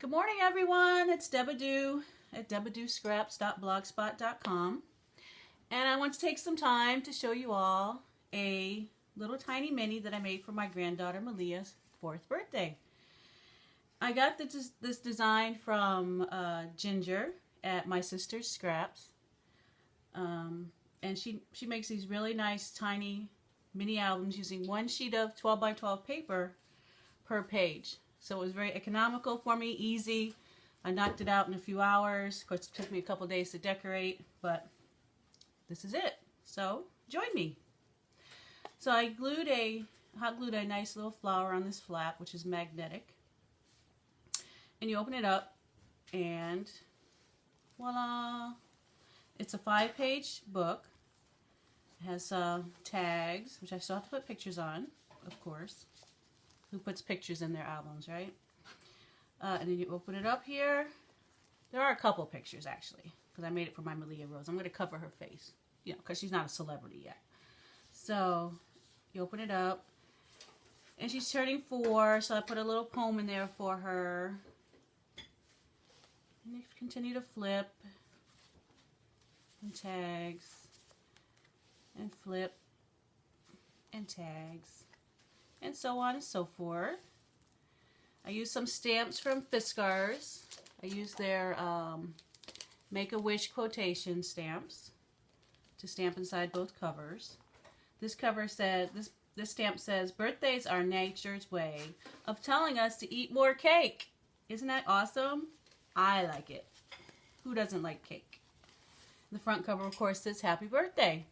Good morning, everyone. It's Deba-Do at debadoscraps.blogspot.com. And I want to take some time to show you all a little tiny mini that I made for my granddaughter Malia's 4th birthday. I got this design from Ginger at my sister's Scraps. And she makes these really nice tiny mini albums using one sheet of 12 by 12 paper per page. So it was very economical for me, easy. I knocked it out in a few hours. Of course, it took me a couple days to decorate, but this is it. So join me. So I hot glued a nice little flower on this flap, which is magnetic. And you open it up, and voila! It's a 5-page book. It has tags, which I still have to put pictures on, of course. Who puts pictures in their albums, right? And then you open it up here. There are a couple pictures, actually, because I made it for my Malia Rose. I'm going to cover her face, you know, because she's not a celebrity yet. So you open it up, and she's turning 4, so I put a little poem in there for her. And you continue to flip, and tags, and flip, and tags, and so on and so forth. I used some stamps from Fiskars. I used their Make-A-Wish quotation stamps to stamp inside both covers. This cover said, this stamp says, "Birthdays are nature's way of telling us to eat more cake." Isn't that awesome? I like it. Who doesn't like cake? The front cover, of course, says "Happy Birthday."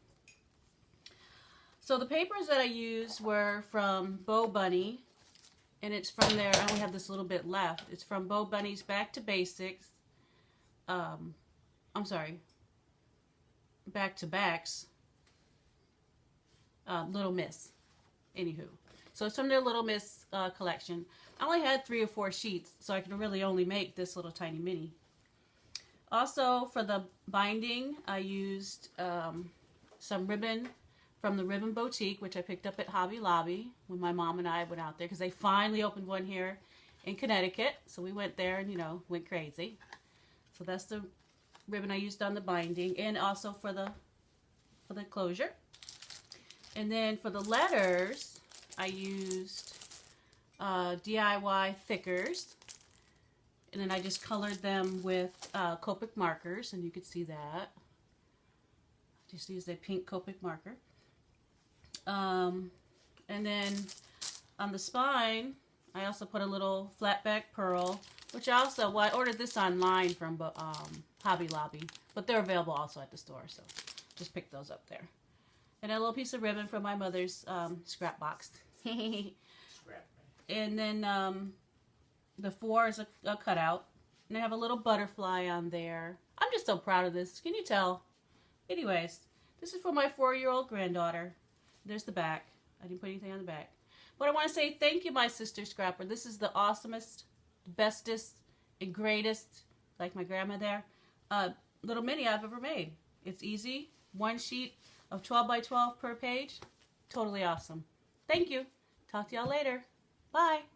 So the papers that I used were from Bo Bunny, and it's from their, I only have this little bit left. It's from Bo Bunny's Back to Basics. Back to Backs. Little Miss. Anywho. So it's from their Little Miss collection. I only had 3 or 4 sheets, so I could really only make this little tiny mini. Also, for the binding, I used some ribbon from the Ribbon Boutique, which I picked up at Hobby Lobby when my mom and I went out there, because they finally opened one here in Connecticut. So we went there and, you know, went crazy. So that's the ribbon I used on the binding, and also for the closure. And then for the letters, I used DIY thickers, and then I just colored them with Copic markers, and you could see that. Just used a pink Copic marker. And then on the spine, I also put a little flat back pearl, which I ordered this online from Hobby Lobby, but they're available also at the store, so just pick those up there. And a little piece of ribbon from my mother's scrap box. And then the 4 is a cutout, and I have a little butterfly on there. I'm just so proud of this. Can you tell? Anyways, this is for my 4-year-old granddaughter. There's the back. I didn't put anything on the back. But I want to say thank you, my sister Scrapper. This is the awesomest, bestest, and greatest, like my grandma there, little mini I've ever made. It's easy. 1 sheet of 12 by 12 per page. Totally awesome. Thank you. Talk to y'all later. Bye.